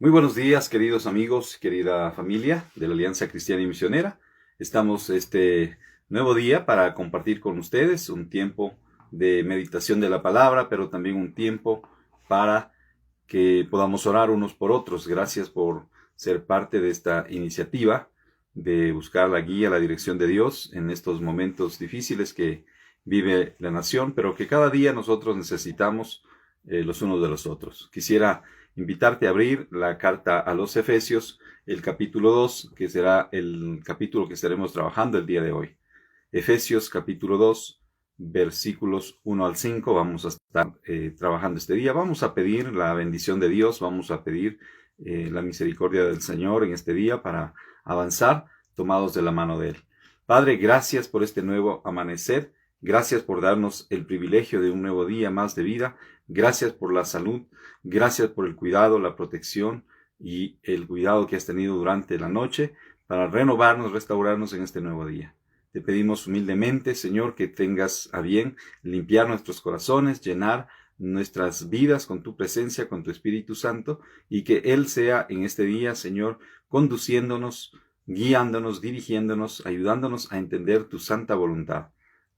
Muy buenos días, queridos amigos, querida familia de la Alianza Cristiana y Misionera. Estamos este nuevo día para compartir con ustedes un tiempo de meditación de la palabra, pero también un tiempo para que podamos orar unos por otros. Gracias por ser parte de esta iniciativa de buscar la guía, la dirección de Dios en estos momentos difíciles que vive la nación, pero que cada día nosotros necesitamos los unos de los otros. Quisiera invitarte a abrir la carta a los Efesios, el capítulo 2, que será el capítulo que estaremos trabajando el día de hoy. Efesios capítulo 2, versículos 1 al 5, vamos a estar trabajando este día. Vamos a pedir la bendición de Dios, vamos a pedir la misericordia del Señor en este día para avanzar tomados de la mano de Él. Padre, gracias por este nuevo amanecer, gracias por darnos el privilegio de un nuevo día más de vida, gracias por la salud, gracias por el cuidado, la protección y el cuidado que has tenido durante la noche para renovarnos, restaurarnos en este nuevo día. Te pedimos humildemente, Señor, que tengas a bien limpiar nuestros corazones, llenar nuestras vidas con tu presencia, con tu Espíritu Santo, y que Él sea en este día, Señor, conduciéndonos, guiándonos, dirigiéndonos, ayudándonos a entender tu santa voluntad.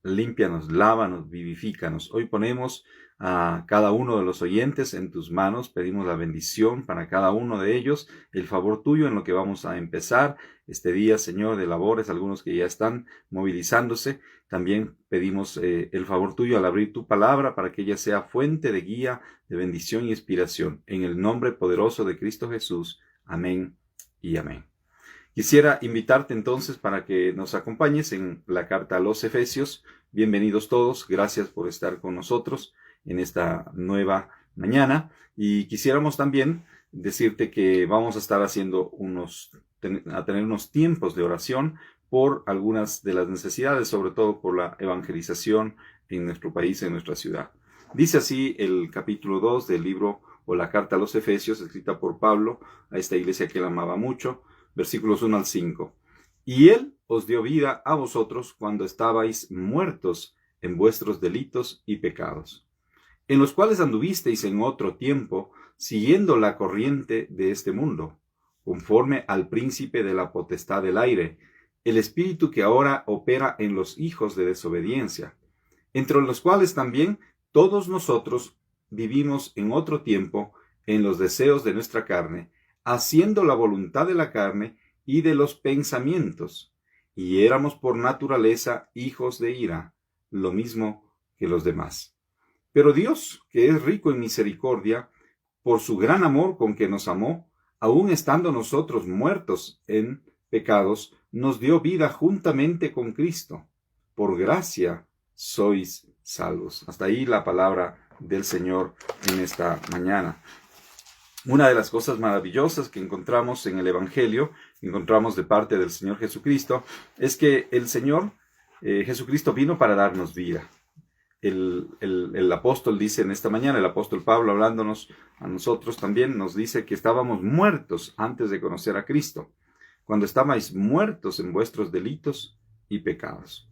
Límpianos, lávanos, vivifícanos. Hoy ponemos a cada uno de los oyentes en tus manos, pedimos la bendición para cada uno de ellos, el favor tuyo en lo que vamos a empezar este día, Señor, de labores, algunos que ya están movilizándose. También pedimos el favor tuyo al abrir tu palabra para que ella sea fuente de guía, de bendición y inspiración. En el nombre poderoso de Cristo Jesús. Amén y amén. Quisiera invitarte entonces para que nos acompañes en la carta a los Efesios. Bienvenidos todos, gracias por estar con nosotros en esta nueva mañana. Y quisiéramos también decirte que vamos a estar haciendo tener unos tiempos de oración por algunas de las necesidades, sobre todo por la evangelización en nuestro país, en nuestra ciudad. Dice así el capítulo 2 del libro o la carta a los Efesios, escrita por Pablo a esta iglesia que él amaba mucho. Versículos 1 al 5. Y Él os dio vida a vosotros cuando estabais muertos en vuestros delitos y pecados, en los cuales anduvisteis en otro tiempo, siguiendo la corriente de este mundo, conforme al príncipe de la potestad del aire, el espíritu que ahora opera en los hijos de desobediencia, entre los cuales también todos nosotros vivimos en otro tiempo en los deseos de nuestra carne, haciendo la voluntad de la carne y de los pensamientos, y éramos por naturaleza hijos de ira, lo mismo que los demás. Pero Dios, que es rico en misericordia, por su gran amor con que nos amó, aun estando nosotros muertos en pecados, nos dio vida juntamente con Cristo. Por gracia sois salvos. Hasta ahí la palabra del Señor en esta mañana. Una de las cosas maravillosas que encontramos en el Evangelio, encontramos de parte del Señor Jesucristo, es que el Señor Jesucristo vino para darnos vida. El apóstol dice en esta mañana, el apóstol Pablo hablándonos a nosotros también, nos dice que estábamos muertos antes de conocer a Cristo, cuando estabais muertos en vuestros delitos y pecados.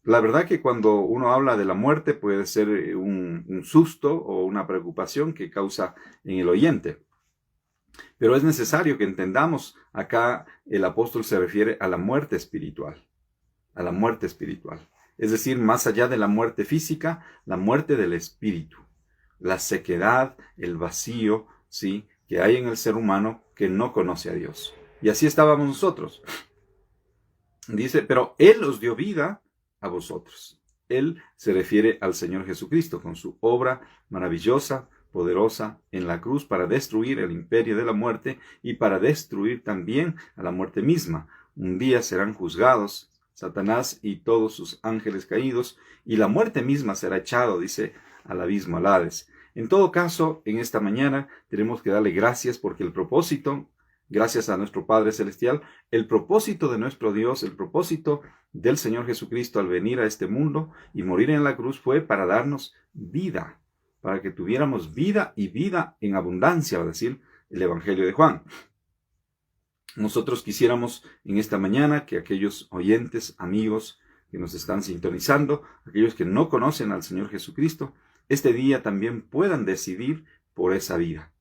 La verdad que cuando uno habla de la muerte puede ser un susto o una preocupación que causa en el oyente. Pero es necesario que entendamos, acá el apóstol se refiere a la muerte espiritual, a la muerte espiritual. Es decir, más allá de la muerte física, la muerte del espíritu, la sequedad, el vacío, ¿sí?, que hay en el ser humano que no conoce a Dios. Y así estábamos nosotros. Dice, pero Él os dio vida a vosotros. Él se refiere al Señor Jesucristo con su obra maravillosa, poderosa en la cruz para destruir el imperio de la muerte y para destruir también a la muerte misma. Un día serán juzgados Satanás y todos sus ángeles caídos, y la muerte misma será echado, dice, al abismo, al Hades. En todo caso, en esta mañana tenemos que darle gracias porque el propósito, gracias a nuestro Padre Celestial, el propósito de nuestro Dios, el propósito del Señor Jesucristo al venir a este mundo y morir en la cruz fue para darnos vida, para que tuviéramos vida y vida en abundancia, va a decir el Evangelio de Juan. Nosotros quisiéramos en esta mañana que aquellos oyentes, amigos que nos están sintonizando, aquellos que no conocen al Señor Jesucristo, este día también puedan decidir por esa vida,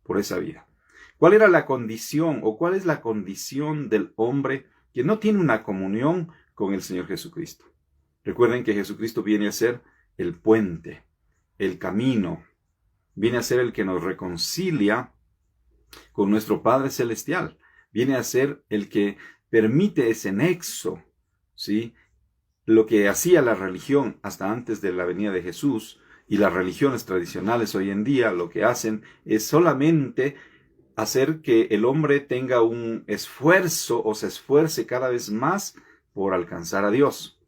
por esa vida. ¿Cuál era la condición o cuál es la condición del hombre que no tiene una comunión con el Señor Jesucristo? Recuerden que Jesucristo viene a ser el puente, el camino, viene a ser el que nos reconcilia con nuestro Padre Celestial, viene a ser el que permite ese nexo, ¿sí? Lo que hacía la religión hasta antes de la venida de Jesús y las religiones tradicionales hoy en día, lo que hacen es solamente hacer que el hombre tenga un esfuerzo o se esfuerce cada vez más por alcanzar a Dios.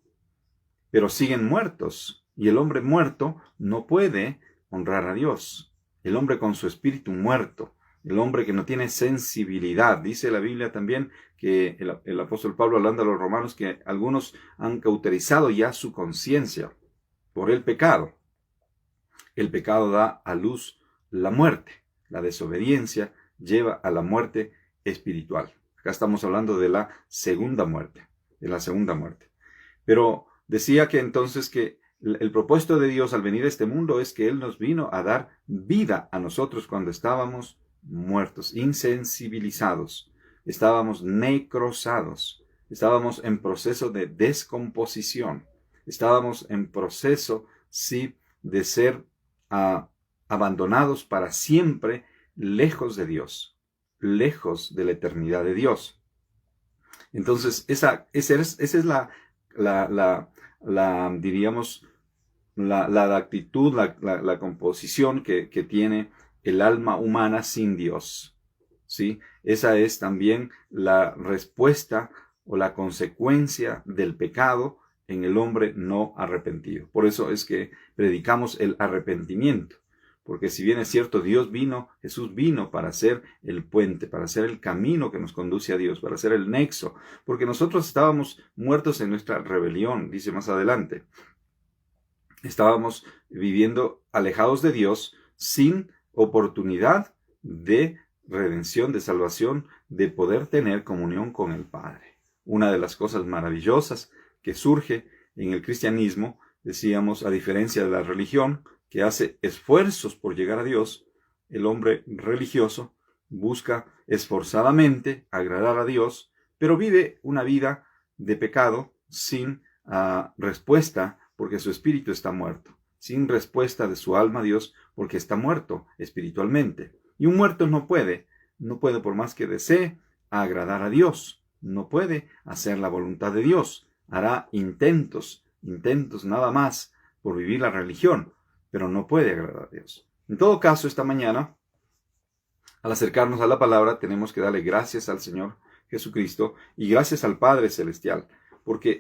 Pero siguen muertos y el hombre muerto no puede honrar a Dios. El hombre con su espíritu muerto, el hombre que no tiene sensibilidad. Dice la Biblia también que el apóstol Pablo, hablando a los romanos, que algunos han cauterizado ya su conciencia por el pecado. El pecado da a luz la muerte. La desobediencia lleva a la muerte espiritual. Acá estamos hablando de la segunda muerte, Pero decía que entonces que el propósito de Dios al venir a este mundo es que Él nos vino a dar vida a nosotros cuando estábamos muertos, insensibilizados, estábamos necrosados, estábamos en proceso de descomposición, estábamos en proceso, sí, de ser abandonados para siempre, lejos de Dios, lejos de la eternidad de Dios. Entonces, esa es diríamos, la actitud, la composición que tiene el alma humana sin Dios, ¿sí? Esa es también la respuesta o la consecuencia del pecado en el hombre no arrepentido. Por eso es que predicamos el arrepentimiento, porque si bien es cierto, Jesús vino para ser el puente, para ser el camino que nos conduce a Dios, para ser el nexo, porque nosotros estábamos muertos en nuestra rebelión, dice más adelante. Estábamos viviendo alejados de Dios, sin oportunidad de redención, de salvación, de poder tener comunión con el Padre. Una de las cosas maravillosas que surge en el cristianismo, decíamos, a diferencia de la religión, que hace esfuerzos por llegar a Dios, el hombre religioso busca esforzadamente agradar a Dios, pero vive una vida de pecado sin respuesta porque su espíritu está muerto, sin respuesta de su alma a Dios porque está muerto espiritualmente. Y un muerto no puede por más que desee agradar a Dios, no puede hacer la voluntad de Dios, hará intentos nada más por vivir la religión, pero no puede agradar a Dios. En todo caso, esta mañana, al acercarnos a la palabra, tenemos que darle gracias al Señor Jesucristo y gracias al Padre Celestial, porque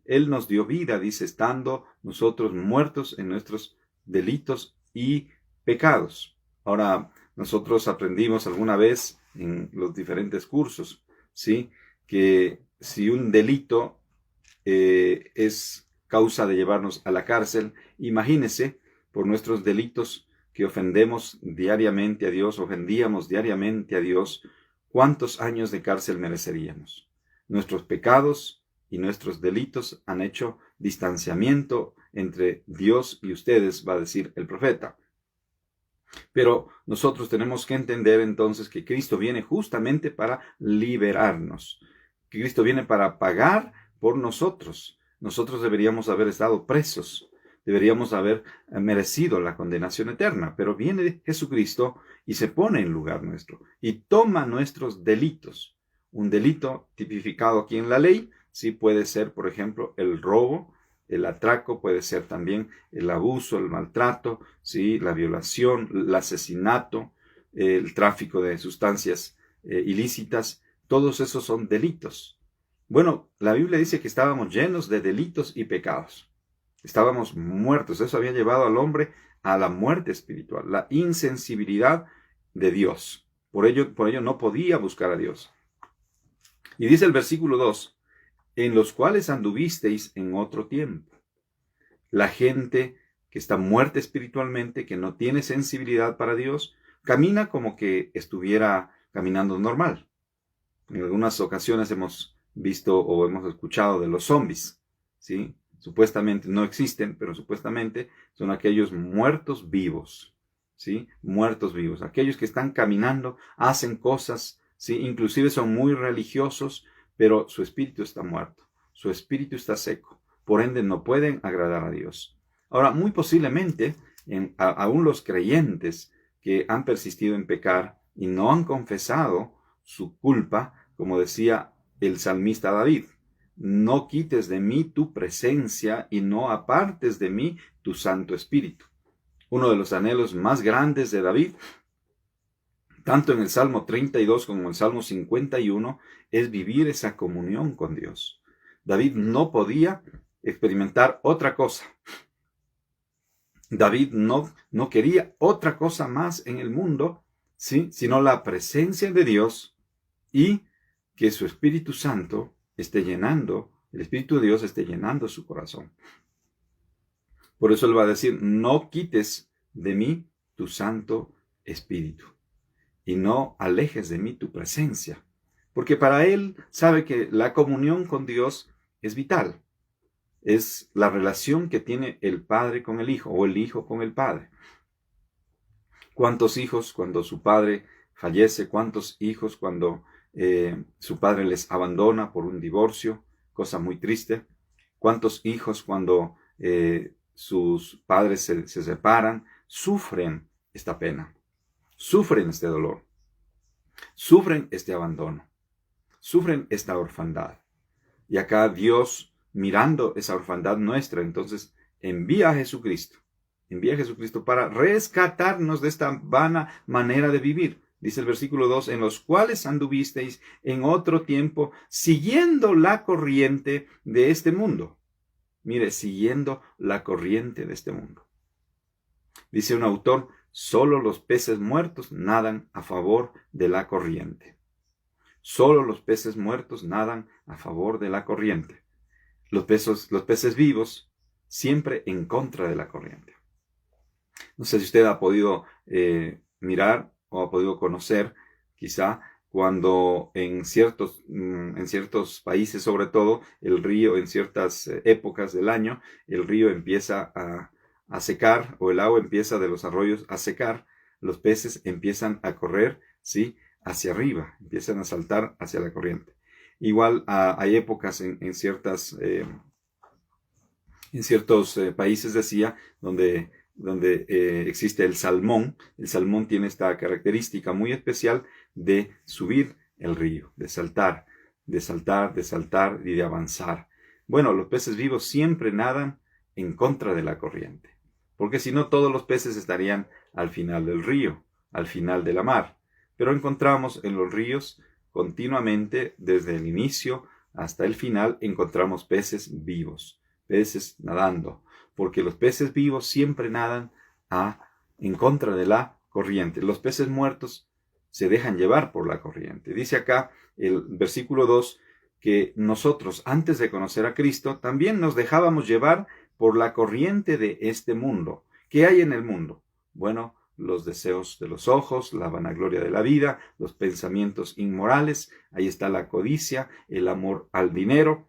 Él nos dio vida, dice, estando nosotros muertos en nuestros delitos y pecados. Ahora, nosotros aprendimos alguna vez en los diferentes cursos, ¿sí?, que si un delito es causa de llevarnos a la cárcel, imagínese, por nuestros delitos que ofendíamos diariamente a Dios, ¿cuántos años de cárcel mereceríamos? Nuestros pecados y nuestros delitos han hecho distanciamiento entre Dios y ustedes, va a decir el profeta. Pero nosotros tenemos que entender entonces que Cristo viene justamente para liberarnos. Cristo viene para pagar por nosotros. Nosotros deberíamos haber estado presos. Deberíamos haber merecido la condenación eterna, pero viene Jesucristo y se pone en lugar nuestro y toma nuestros delitos. Un delito tipificado aquí en la ley, sí puede ser, por ejemplo, el robo, el atraco, puede ser también el abuso, el maltrato, sí, la violación, el asesinato, el tráfico de sustancias ilícitas. Todos esos son delitos. Bueno, la Biblia dice que estábamos llenos de delitos y pecados. Estábamos muertos. Eso había llevado al hombre a la muerte espiritual, la insensibilidad de Dios. Por ello no podía buscar a Dios. Y dice el versículo 2, en los cuales anduvisteis en otro tiempo. La gente que está muerta espiritualmente, que no tiene sensibilidad para Dios, camina como que estuviera caminando normal. En algunas ocasiones hemos visto o hemos escuchado de los zombies, ¿sí? Supuestamente no existen, pero supuestamente son aquellos muertos vivos. ¿sí? Muertos vivos, aquellos que están caminando, hacen cosas, ¿sí? Inclusive son muy religiosos, pero su espíritu está muerto, su espíritu está seco, por ende no pueden agradar a Dios. Ahora, muy posiblemente, aún los creyentes que han persistido en pecar y no han confesado su culpa, como decía el salmista David, no quites de mí tu presencia y no apartes de mí tu Santo Espíritu. Uno de los anhelos más grandes de David, tanto en el Salmo 32 como en el Salmo 51, es vivir esa comunión con Dios. David no podía experimentar otra cosa. David no quería otra cosa más en el mundo, ¿sí? Sino la presencia de Dios y que su Espíritu Santo esté llenando, el Espíritu de Dios esté llenando su corazón. Por eso él va a decir, no quites de mí tu Santo Espíritu y no alejes de mí tu presencia. Porque para él sabe que la comunión con Dios es vital. Es la relación que tiene el Padre con el Hijo o el Hijo con el Padre. ¿Cuántos hijos cuando su padre fallece? ¿Cuántos hijos cuando su padre les abandona por un divorcio? Cosa muy triste. ¿Cuántos hijos cuando sus padres se separan? Sufren esta pena, sufren este dolor, sufren este abandono, sufren esta orfandad. Y acá Dios, mirando esa orfandad nuestra, entonces envía a Jesucristo para rescatarnos de esta vana manera de vivir. Dice el versículo 2, en los cuales anduvisteis en otro tiempo, siguiendo la corriente de este mundo. Mire, siguiendo la corriente de este mundo. Dice un autor, solo los peces muertos nadan a favor de la corriente. Solo los peces muertos nadan a favor de la corriente. Los peces vivos siempre en contra de la corriente. No sé si usted ha podido mirar o ha podido conocer, quizá, cuando en ciertos países, sobre todo, el río, en ciertas épocas del año, el río empieza a secar, o el agua empieza de los arroyos a secar, los peces empiezan a correr, ¿sí?, hacia arriba, empiezan a saltar hacia la corriente. Igual hay épocas en ciertos países, decía, donde existe el salmón. El salmón tiene esta característica muy especial de subir el río, de saltar y de avanzar. Bueno, los peces vivos siempre nadan en contra de la corriente, porque si no todos los peces estarían al final del río, al final de la mar. Pero encontramos en los ríos continuamente, desde el inicio hasta el final, encontramos peces vivos, peces nadando, porque los peces vivos siempre nadan en contra de la corriente. Los peces muertos se dejan llevar por la corriente. Dice acá el versículo 2 que nosotros, antes de conocer a Cristo, también nos dejábamos llevar por la corriente de este mundo. ¿Qué hay en el mundo? Bueno, los deseos de los ojos, la vanagloria de la vida, los pensamientos inmorales, ahí está la codicia, el amor al dinero,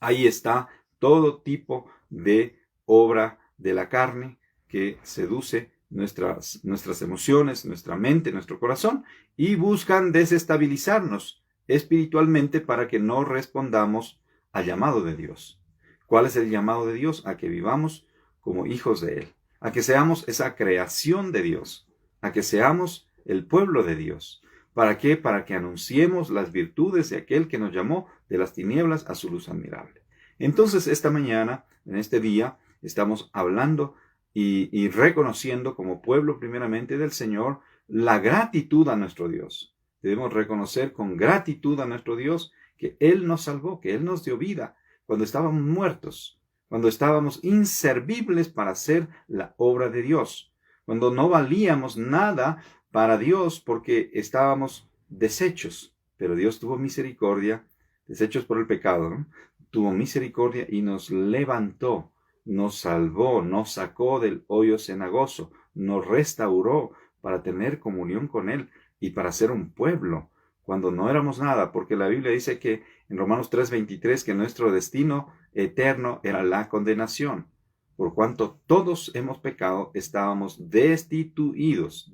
ahí está todo tipo de obra de la carne que seduce nuestras emociones, nuestra mente, nuestro corazón, y buscan desestabilizarnos espiritualmente para que no respondamos al llamado de Dios. ¿Cuál es el llamado de Dios? A que vivamos como hijos de Él, a que seamos esa creación de Dios, a que seamos el pueblo de Dios. ¿Para qué? Para que anunciemos las virtudes de aquel que nos llamó de las tinieblas a su luz admirable. Entonces, esta mañana, en este día, estamos hablando y reconociendo como pueblo primeramente del Señor la gratitud a nuestro Dios. Debemos reconocer con gratitud a nuestro Dios que Él nos salvó, que Él nos dio vida cuando estábamos muertos, cuando estábamos inservibles para hacer la obra de Dios, cuando no valíamos nada para Dios porque estábamos deshechos, pero Dios tuvo misericordia, deshechos por el pecado, ¿no? Tuvo misericordia y nos levantó, nos salvó, nos sacó del hoyo cenagoso, nos restauró para tener comunión con Él y para ser un pueblo cuando no éramos nada, porque la Biblia dice que en Romanos 3:23 que nuestro destino eterno era la condenación. por cuanto todos hemos pecado, estábamos destituidos,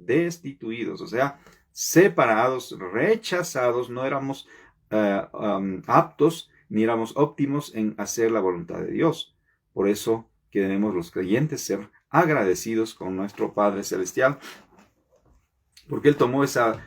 o sea, separados, rechazados, no éramos aptos ni éramos óptimos en hacer la voluntad de Dios. Por eso que debemos los creyentes ser agradecidos con nuestro Padre Celestial, porque Él tomó esa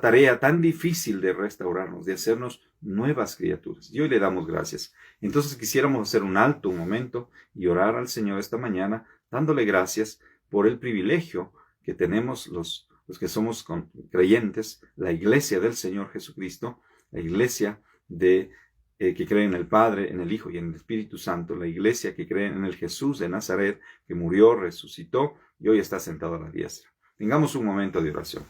tarea tan difícil de restaurarnos, de hacernos nuevas criaturas. Y hoy le damos gracias. Entonces quisiéramos hacer un alto, un momento, y orar al Señor esta mañana, dándole gracias por el privilegio que tenemos los que somos creyentes, la iglesia del Señor Jesucristo, la iglesia que cree en el Padre, en el Hijo y en el Espíritu Santo, la iglesia que cree en el Jesús de Nazaret, que murió, resucitó y hoy está sentado a la diestra. Tengamos un momento de oración.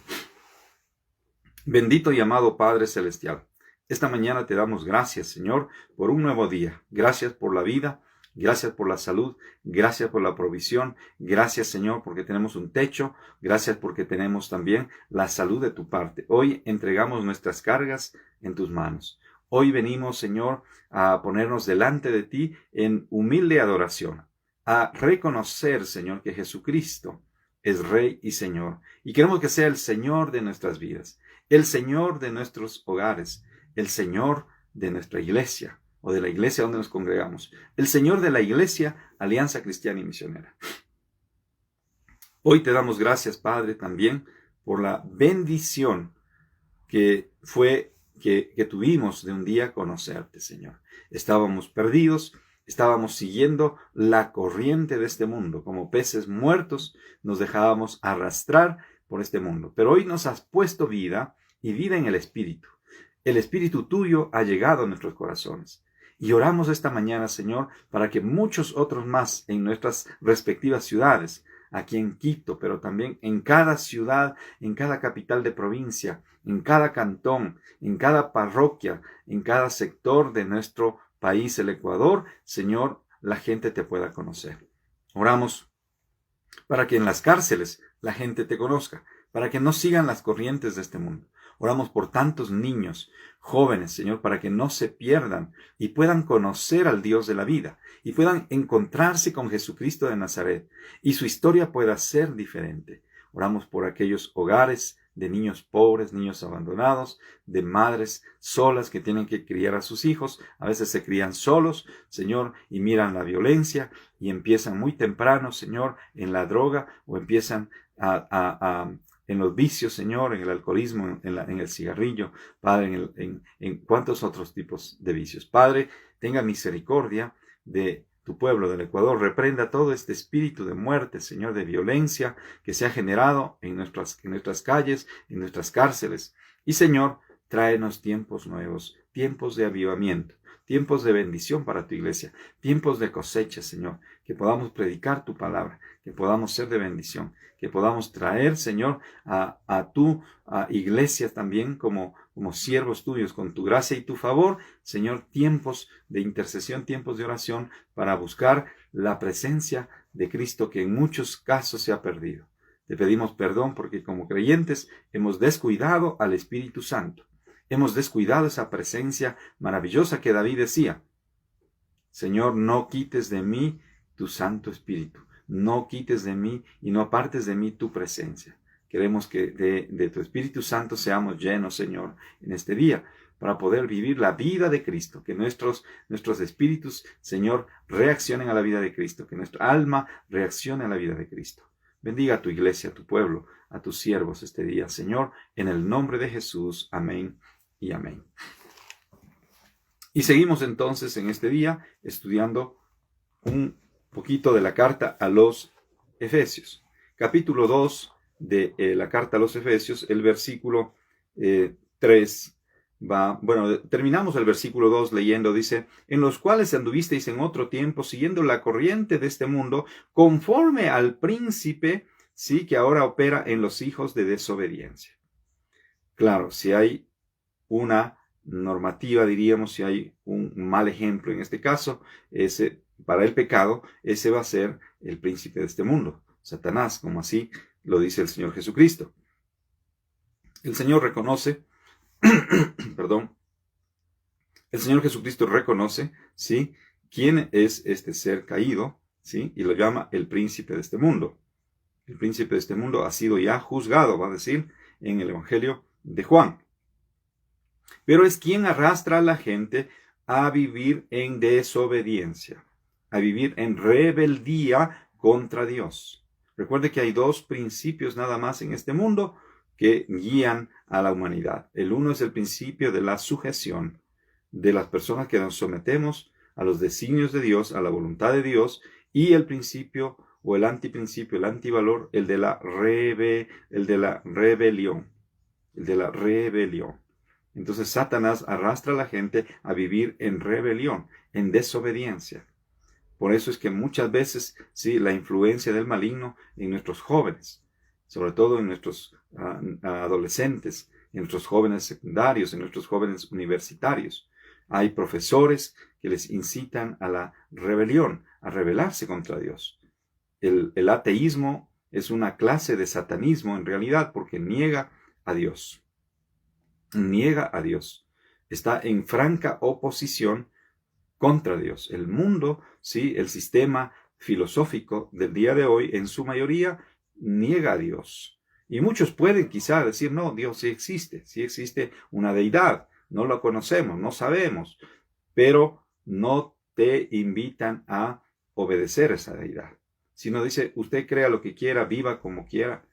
Bendito y amado Padre Celestial, esta mañana te damos gracias, Señor, por un nuevo día. Gracias por la vida, gracias por la salud, gracias por la provisión, gracias, Señor, porque tenemos un techo, gracias porque tenemos también la salud de tu parte. Hoy entregamos nuestras cargas en tus manos. Hoy venimos, Señor, a ponernos delante de ti en humilde adoración, a reconocer, Señor, que Jesucristo es Rey y Señor, y queremos que sea el Señor de nuestras vidas, el Señor de nuestros hogares, el Señor de nuestra iglesia, o de la iglesia donde nos congregamos, el Señor de la iglesia, Alianza Cristiana y Misionera. Hoy te damos gracias, Padre, también por la bendición que tuvimos de un día conocerte, Señor. Estábamos perdidos, estábamos siguiendo la corriente de este mundo. Como peces muertos nos dejábamos arrastrar por este mundo. Pero hoy nos has puesto vida y vida en el Espíritu. El Espíritu tuyo ha llegado a nuestros corazones. Y oramos esta mañana, Señor, para que muchos otros más en nuestras respectivas ciudades, aquí en Quito, pero también en cada ciudad, en cada capital de provincia, en cada cantón, en cada parroquia, en cada sector de nuestro país, el Ecuador, Señor, la gente te pueda conocer. Oramos para que en las cárceles la gente te conozca, para que no sigan las corrientes de este mundo. Oramos por tantos niños, jóvenes, Señor, para que no se pierdan y puedan conocer al Dios de la vida y puedan encontrarse con Jesucristo de Nazaret y su historia pueda ser diferente. Oramos por aquellos hogares de niños pobres, niños abandonados, de madres solas que tienen que criar a sus hijos. A veces se crían solos, Señor, y miran la violencia y empiezan muy temprano, Señor, en la droga o empiezan en los vicios, Señor, en el alcoholismo, en el cigarrillo, Padre, en cuántos otros tipos de vicios. Padre, tenga misericordia de tu pueblo del Ecuador, reprenda todo este espíritu de muerte, Señor, de violencia que se ha generado en nuestras calles, en nuestras cárceles. Y, Señor, tráenos tiempos nuevos, tiempos de avivamiento, tiempos de bendición para tu iglesia, tiempos de cosecha, Señor, que podamos predicar tu palabra, que podamos ser de bendición, que podamos traer, Señor, a tu iglesia también como siervos tuyos, con tu gracia y tu favor, Señor, tiempos de intercesión, tiempos de oración, para buscar la presencia de Cristo que en muchos casos se ha perdido. Te pedimos perdón porque como creyentes hemos descuidado al Espíritu Santo. Hemos descuidado esa presencia maravillosa que David decía: Señor, no quites de mí tu Santo Espíritu, no quites de mí y no apartes de mí tu presencia. Queremos que de tu Espíritu Santo seamos llenos, Señor, en este día, para poder vivir la vida de Cristo, que nuestros espíritus, Señor, reaccionen a la vida de Cristo, que nuestra alma reaccione a la vida de Cristo. Bendiga a tu iglesia, a tu pueblo, a tus siervos este día, Señor, en el nombre de Jesús. Amén y amén. Y seguimos entonces en este día estudiando un poquito de la carta a los Efesios. Capítulo 2 de la carta a los Efesios, el versículo 3 terminamos el versículo 2 leyendo, dice: en los cuales anduvisteis en otro tiempo, siguiendo la corriente de este mundo, conforme al príncipe, sí, que ahora opera en los hijos de desobediencia. Claro, si hay una normativa, diríamos, si hay un mal ejemplo en este caso, para el pecado, ese va a ser el príncipe de este mundo, Satanás, como así lo dice el Señor Jesucristo. El Señor reconoce, el Señor Jesucristo reconoce, ¿sí?, quién es este ser caído, ¿sí? Y lo llama el príncipe de este mundo. El príncipe de este mundo ha sido ya juzgado, va a decir en el Evangelio de Juan. Pero es quien arrastra a la gente a vivir en desobediencia, a vivir en rebeldía contra Dios. Recuerde que hay dos principios nada más en este mundo que guían a la humanidad. El uno es el principio de la sujeción de las personas que nos sometemos a los designios de Dios, a la voluntad de Dios, y el principio o el antiprincipio, el antivalor, el de la rebelión. El de la rebelión. Entonces Satanás arrastra a la gente a vivir en rebelión, en desobediencia. Por eso es que muchas veces, sí, la influencia del maligno en nuestros jóvenes, sobre todo en nuestros adolescentes, en nuestros jóvenes secundarios, en nuestros jóvenes universitarios. Hay profesores que les incitan a la rebelión, a rebelarse contra Dios. El ateísmo es una clase de satanismo en realidad porque niega a Dios. Niega a Dios. Está en franca oposición contra Dios. El mundo, sí, el sistema filosófico del día de hoy, en su mayoría, niega a Dios. Y muchos pueden quizá decir, no, Dios sí existe una deidad, no lo conocemos, no sabemos, pero no te invitan a obedecer a esa deidad. Sino dice, usted crea lo que quiera, viva como quiera,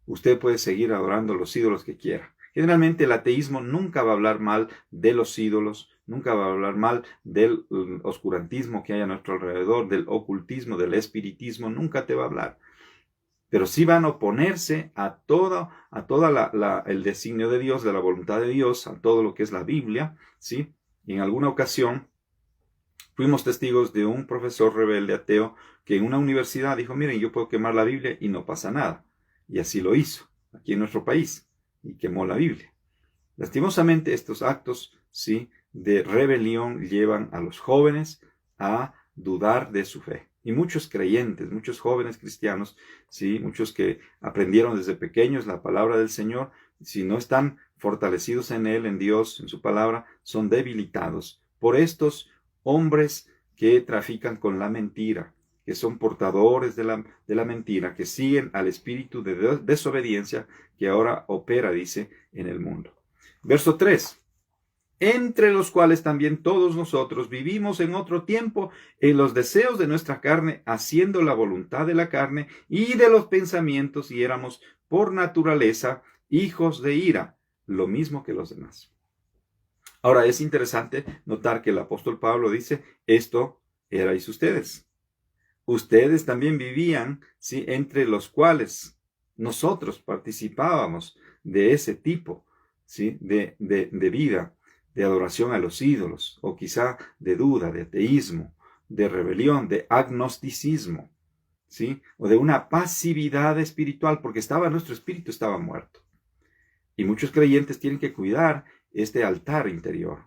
usted puede seguir adorando los ídolos que quiera. Generalmente el ateísmo nunca va a hablar mal de los ídolos, nunca va a hablar mal del oscurantismo que hay a nuestro alrededor, del ocultismo, del espiritismo, nunca te va a hablar. Pero sí van a oponerse a todo el designio de Dios, de la voluntad de Dios, a todo lo que es la Biblia, ¿sí? Y en alguna ocasión fuimos testigos de un profesor rebelde ateo que en una universidad dijo, miren, yo puedo quemar la Biblia y no pasa nada. Y así lo hizo, aquí en nuestro país. Y quemó la Biblia. Lastimosamente, estos actos, sí, de rebelión llevan a los jóvenes a dudar de su fe. Y muchos creyentes, muchos jóvenes cristianos, sí, muchos que aprendieron desde pequeños la palabra del Señor, si no están fortalecidos en Él, en Dios, en su palabra, son debilitados por estos hombres que trafican con la mentira, que son portadores de la mentira, que siguen al espíritu de desobediencia que ahora opera, dice, en el mundo. Verso 3. Entre los cuales también todos nosotros vivimos en otro tiempo en los deseos de nuestra carne, haciendo la voluntad de la carne y de los pensamientos, y éramos por naturaleza hijos de ira, lo mismo que los demás. Ahora es interesante notar que el apóstol Pablo dice, esto erais ustedes. Ustedes también vivían, ¿sí?, entre los cuales nosotros participábamos de ese tipo, ¿sí?, de vida, de adoración a los ídolos, o quizá de duda, de ateísmo, de rebelión, de agnosticismo, ¿sí?, o de una pasividad espiritual, porque nuestro espíritu estaba muerto. Y muchos creyentes tienen que cuidar este altar interior.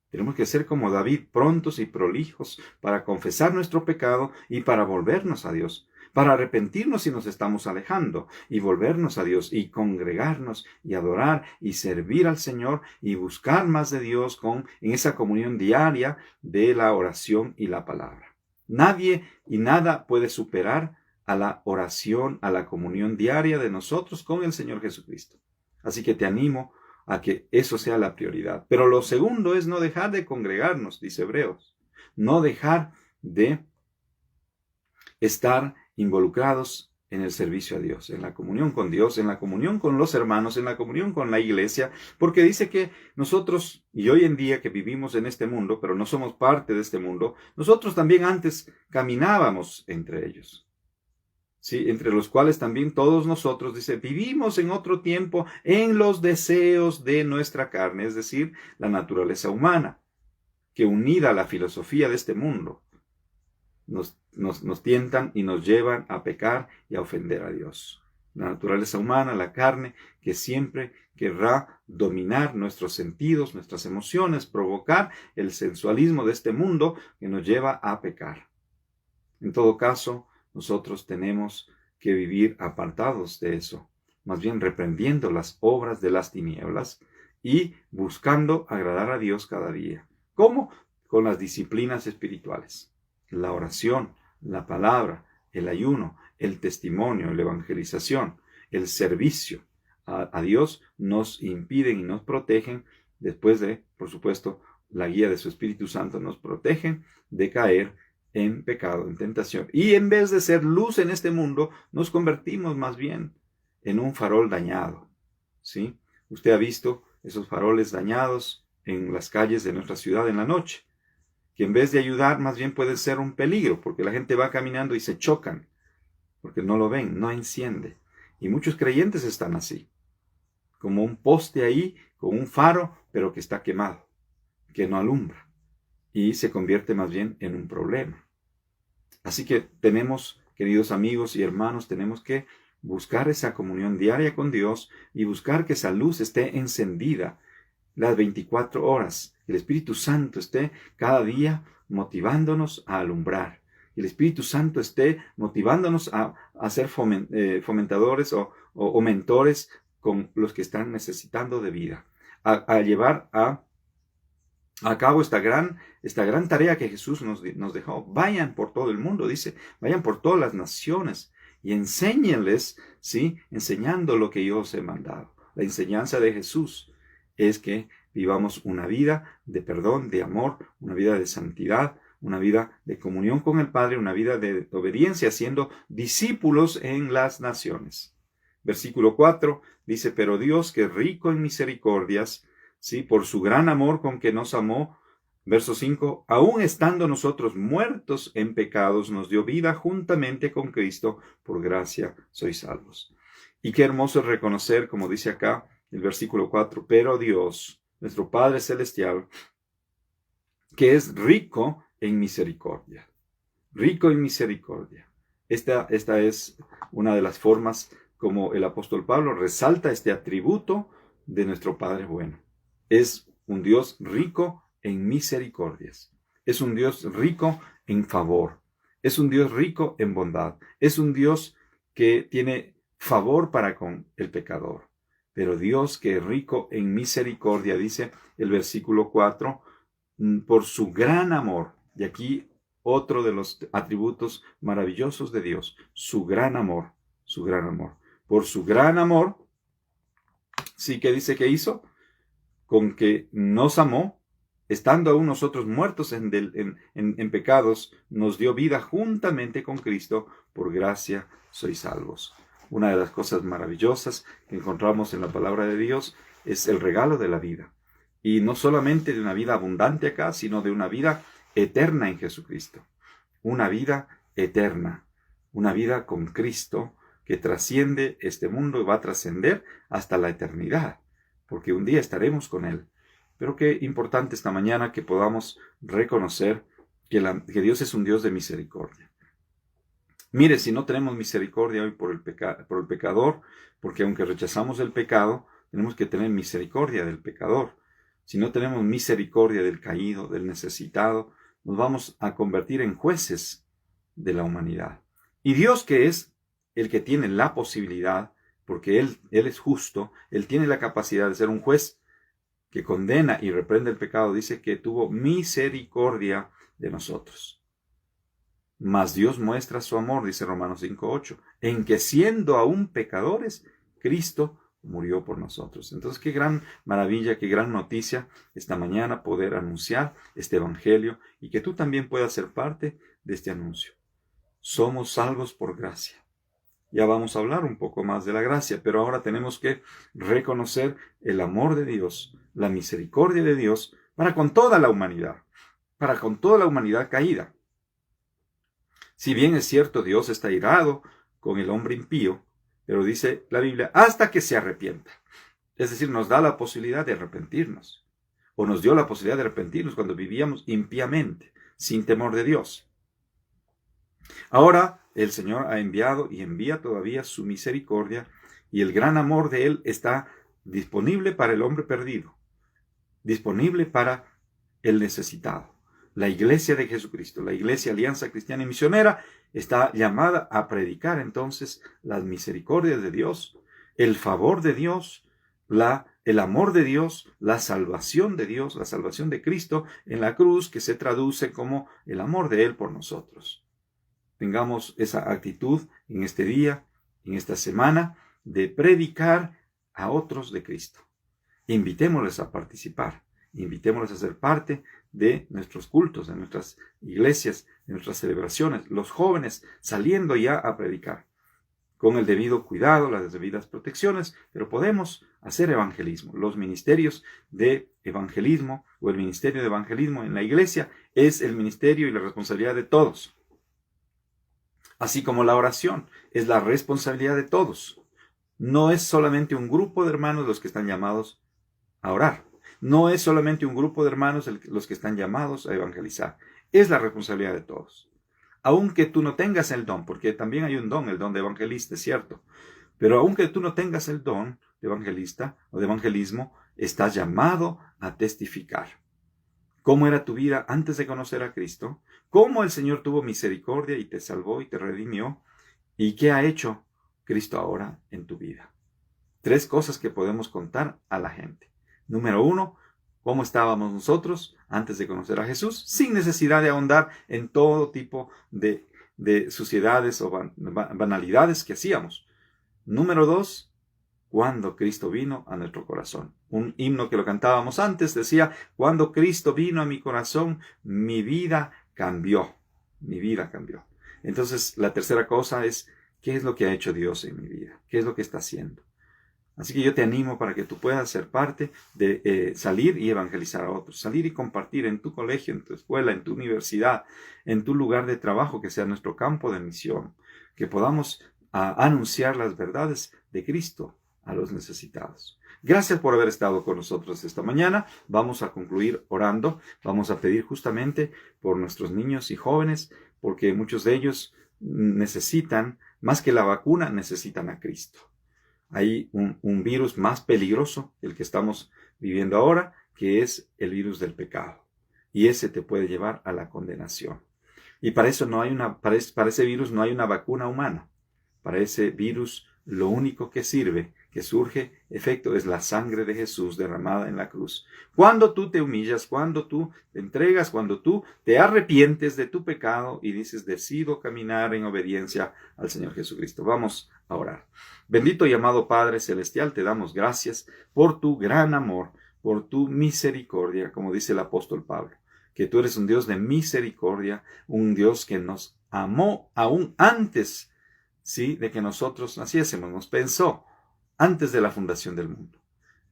Tenemos que ser como David, prontos y prolijos para confesar nuestro pecado y para volvernos a Dios, para arrepentirnos si nos estamos alejando y volvernos a Dios y congregarnos y adorar y servir al Señor y buscar más de Dios en esa comunión diaria de la oración y la palabra. Nadie y nada puede superar a la oración, a la comunión diaria de nosotros con el Señor Jesucristo. Así que te animo a que eso sea la prioridad. Pero lo segundo es no dejar de congregarnos, dice Hebreos. No dejar de estar involucrados en el servicio a Dios, en la comunión con Dios, en la comunión con los hermanos, en la comunión con la iglesia, porque dice que nosotros, y hoy en día que vivimos en este mundo, pero no somos parte de este mundo, nosotros también antes caminábamos entre ellos. Sí, entre los cuales también todos nosotros, dice, vivimos en otro tiempo en los deseos de nuestra carne, es decir, la naturaleza humana, que unida a la filosofía de este mundo, nos tientan y nos llevan a pecar y a ofender a Dios. La naturaleza humana, la carne, que siempre querrá dominar nuestros sentidos, nuestras emociones, provocar el sensualismo de este mundo que nos lleva a pecar. En todo caso, nosotros tenemos que vivir apartados de eso, más bien reprendiendo las obras de las tinieblas y buscando agradar a Dios cada día. ¿Cómo? con las disciplinas espirituales. La oración, la palabra, el ayuno, el testimonio, la evangelización, el servicio a Dios nos impiden y nos protegen, después de, por supuesto, la guía de su Espíritu Santo, nos protegen de caer en pecado, en tentación. Y en vez de ser luz en este mundo, nos convertimos más bien en un farol dañado, ¿sí? Usted ha visto esos faroles dañados en las calles de nuestra ciudad en la noche, que en vez de ayudar, más bien pueden ser un peligro, porque la gente va caminando y se chocan, porque no lo ven, no enciende. Y muchos creyentes están así, como un poste ahí, con un faro, pero que está quemado, que no alumbra, y se convierte más bien en un problema. Así que tenemos, queridos amigos y hermanos, tenemos que buscar esa comunión diaria con Dios y buscar que esa luz esté encendida las 24 horas. El Espíritu Santo esté cada día motivándonos a alumbrar. El Espíritu Santo esté motivándonos a ser fomentadores o mentores con los que están necesitando de vida. A llevar a cabo esta gran tarea que Jesús nos dejó. Vayan por todo el mundo, dice, vayan por todas las naciones y enséñenles, ¿sí? Enseñando lo que yo os he mandado. La enseñanza de Jesús es que vivamos una vida de perdón, de amor, una vida de santidad, una vida de comunión con el Padre, una vida de obediencia, siendo discípulos en las naciones. Versículo 4 dice, pero Dios, que es rico en misericordias, ¿sí? Por su gran amor con que nos amó. Verso 5, aun estando nosotros muertos en pecados, nos dio vida juntamente con Cristo, por gracia sois salvos. Y qué hermoso es reconocer, como dice acá el versículo 4, pero Dios, nuestro Padre Celestial, que es rico en misericordia. Rico en misericordia. Esta es una de las formas como el apóstol Pablo resalta este atributo de nuestro Padre bueno. Es un Dios rico en misericordias. Es un Dios rico en favor. Es un Dios rico en bondad. Es un Dios que tiene favor para con el pecador. Pero Dios que es rico en misericordia, dice el versículo 4, por su gran amor. Y aquí otro de los atributos maravillosos de Dios, su gran amor, su gran amor. Por su gran amor, sí que dice que hizo, con que nos amó, estando aún nosotros muertos en pecados, nos dio vida juntamente con Cristo, por gracia sois salvos. Una de las cosas maravillosas que encontramos en la palabra de Dios es el regalo de la vida. Y no solamente de una vida abundante acá, sino de una vida eterna en Jesucristo. Una vida eterna, una vida con Cristo que trasciende este mundo y va a trascender hasta la eternidad, porque un día estaremos con Él. Pero qué importante esta mañana que podamos reconocer que Dios es un Dios de misericordia. Mire, si no tenemos misericordia hoy por el pecador, porque aunque rechazamos el pecado, tenemos que tener misericordia del pecador. Si no tenemos misericordia del caído, del necesitado, nos vamos a convertir en jueces de la humanidad. Y Dios, que es el que tiene la posibilidad, porque Él es justo, Él tiene la capacidad de ser un juez que condena y reprende el pecado, dice que tuvo misericordia de nosotros. Mas Dios muestra su amor, dice Romanos 5:8, en que siendo aún pecadores, Cristo murió por nosotros. Entonces, qué gran maravilla, qué gran noticia esta mañana poder anunciar este evangelio y que tú también puedas ser parte de este anuncio. Somos salvos por gracia. Ya vamos a hablar un poco más de la gracia, pero ahora tenemos que reconocer el amor de Dios, la misericordia de Dios para con toda la humanidad caída. Si bien es cierto, Dios está irado con el hombre impío, pero dice la Biblia, hasta que se arrepienta. Es decir, nos da la posibilidad de arrepentirnos. O nos dio la posibilidad de arrepentirnos cuando vivíamos impíamente, sin temor de Dios. Ahora el Señor ha enviado y envía todavía su misericordia, y el gran amor de Él está disponible para el hombre perdido, disponible para el necesitado. La iglesia de Jesucristo, la iglesia Alianza Cristiana y Misionera, está llamada a predicar entonces las misericordias de Dios, el favor de Dios, la el amor de Dios, la salvación de Cristo en la cruz, que se traduce como el amor de Él por nosotros. Tengamos esa actitud en este día, en esta semana, de predicar a otros de Cristo. Invitémosles a participar, invitémosles a ser parte de nuestros cultos, de nuestras iglesias, de nuestras celebraciones, los jóvenes saliendo ya a predicar, con el debido cuidado, las debidas protecciones, pero podemos hacer evangelismo. Los ministerios de evangelismo o el ministerio de evangelismo en la iglesia es el ministerio y la responsabilidad de todos. Así como la oración es la responsabilidad de todos. No es solamente un grupo de hermanos los que están llamados a orar. No es solamente un grupo de hermanos los que están llamados a evangelizar. Es la responsabilidad de todos. Aunque tú no tengas el don, porque también hay un don, el don de evangelista, es cierto. Pero aunque tú no tengas el don de evangelista o de evangelismo, estás llamado a testificar. ¿Cómo era tu vida antes de conocer a Cristo? ¿Cómo el Señor tuvo misericordia y te salvó y te redimió? ¿Y qué ha hecho Cristo ahora en tu vida? 3 cosas que podemos contar a la gente. Número 1, ¿cómo estábamos nosotros antes de conocer a Jesús? Sin necesidad de ahondar en todo tipo de suciedades o banalidades que hacíamos. Número 2, cuando Cristo vino a nuestro corazón. Un himno que lo cantábamos antes decía, cuando Cristo vino a mi corazón, mi vida cambió. Mi vida cambió. Entonces, la tercera cosa es, ¿qué es lo que ha hecho Dios en mi vida? ¿Qué es lo que está haciendo? Así que yo te animo para que tú puedas ser parte de salir y evangelizar a otros, salir y compartir en tu colegio, en tu escuela, en tu universidad, en tu lugar de trabajo, que sea nuestro campo de misión, que podamos anunciar las verdades de Cristo a los necesitados. Gracias por haber estado con nosotros esta mañana. Vamos a concluir orando. Vamos a pedir justamente por nuestros niños y jóvenes, porque muchos de ellos necesitan, más que la vacuna, necesitan a Cristo. Hay un virus más peligroso, el que estamos viviendo ahora, que es el virus del pecado. Y ese te puede llevar a la condenación. Y para eso para ese virus no hay una vacuna humana. Para ese virus lo único que sirve, que surge efecto, es la sangre de Jesús derramada en la cruz. Cuando tú te humillas, cuando tú te entregas, cuando tú te arrepientes de tu pecado y dices, decido caminar en obediencia al Señor Jesucristo. Vamos a orar. Bendito y amado Padre Celestial, te damos gracias por tu gran amor, por tu misericordia, como dice el apóstol Pablo, que tú eres un Dios de misericordia, un Dios que nos amó aún antes, ¿sí?, de que nosotros naciésemos, nos pensó antes de la fundación del mundo,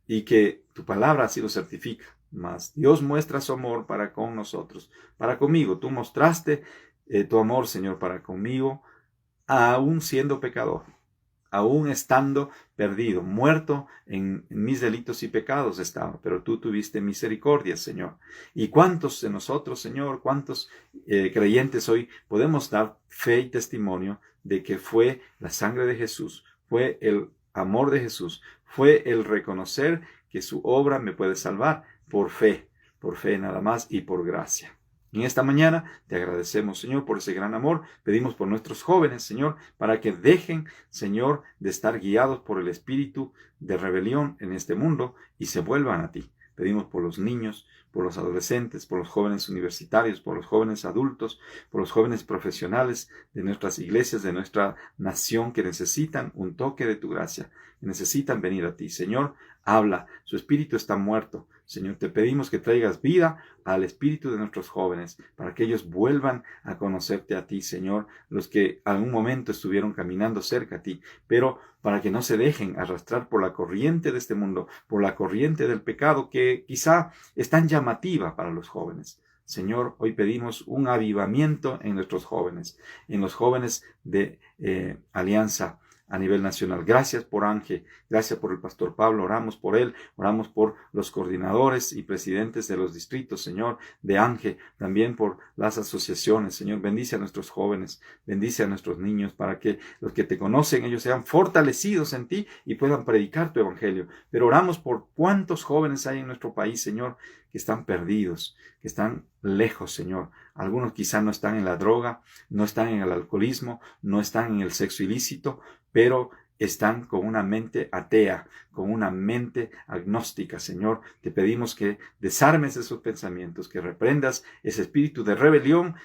y que tu palabra así lo certifica. Mas Dios muestra su amor para con nosotros, para conmigo. Tú mostraste tu amor, Señor, para conmigo, aún siendo pecador, aún estando perdido, muerto en mis delitos y pecados estaba, pero tú tuviste misericordia, Señor. ¿Y cuántos de nosotros, Señor, cuántos creyentes hoy podemos dar fe y testimonio de que fue la sangre de Jesús, fue el amor de Jesús, fue el reconocer que su obra me puede salvar por fe nada más y por gracia? En esta mañana te agradecemos, Señor, por ese gran amor. Pedimos por nuestros jóvenes, Señor, para que dejen, Señor, de estar guiados por el espíritu de rebelión en este mundo y se vuelvan a ti. Pedimos por los niños, por los adolescentes, por los jóvenes universitarios, por los jóvenes adultos, por los jóvenes profesionales de nuestras iglesias, de nuestra nación, que necesitan un toque de tu gracia, que necesitan venir a ti. Señor, habla, su espíritu está muerto. Señor, te pedimos que traigas vida al espíritu de nuestros jóvenes, para que ellos vuelvan a conocerte a ti, Señor, los que algún momento estuvieron caminando cerca a ti, pero para que no se dejen arrastrar por la corriente de este mundo, por la corriente del pecado, que quizá es tan llamativa para los jóvenes. Señor, hoy pedimos un avivamiento en nuestros jóvenes, en los jóvenes de Alianza a nivel nacional. Gracias por Ángel, gracias por el pastor Pablo, oramos por él, oramos por los coordinadores y presidentes de los distritos, Señor, de Ángel, también por las asociaciones. Señor, bendice a nuestros jóvenes, bendice a nuestros niños, para que los que te conocen, ellos sean fortalecidos en ti y puedan predicar tu evangelio. Pero oramos por cuántos jóvenes hay en nuestro país, Señor, que están perdidos, que están lejos, Señor. Algunos quizá no están en la droga, no están en el alcoholismo, no están en el sexo ilícito, pero están con una mente atea, con una mente agnóstica. Señor, te pedimos que desarmes esos pensamientos, que reprendas ese espíritu de rebelión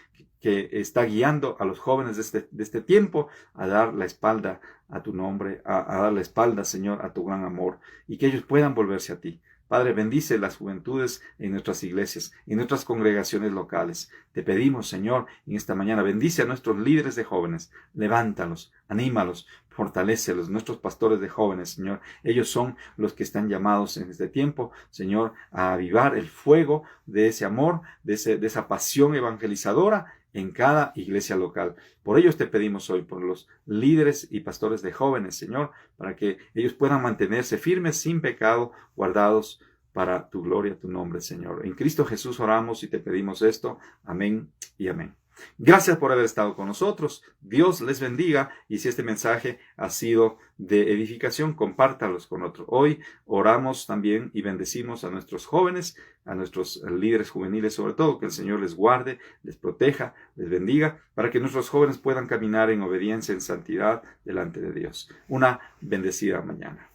que está guiando a los jóvenes de este tiempo a dar la espalda a tu nombre, a dar la espalda, Señor, a tu gran amor, y que ellos puedan volverse a ti. Padre, bendice las juventudes en nuestras iglesias, en nuestras congregaciones locales. Te pedimos, Señor, en esta mañana, bendice a nuestros líderes de jóvenes, levántalos, anímalos, fortalécelos, nuestros pastores de jóvenes, Señor. Ellos son los que están llamados en este tiempo, Señor, a avivar el fuego de ese amor, de esa pasión evangelizadora en cada iglesia local. Por ellos te pedimos hoy, por los líderes y pastores de jóvenes, Señor, para que ellos puedan mantenerse firmes, sin pecado, guardados para tu gloria, tu nombre, Señor. En Cristo Jesús oramos y te pedimos esto. Amén y amén. Gracias por haber estado con nosotros. Dios les bendiga, y si este mensaje ha sido de edificación, compártalos con otros. Hoy oramos también y bendecimos a nuestros jóvenes, a nuestros líderes juveniles, sobre todo, que el Señor les guarde, les proteja, les bendiga, para que nuestros jóvenes puedan caminar en obediencia, en santidad delante de Dios. Una bendecida mañana.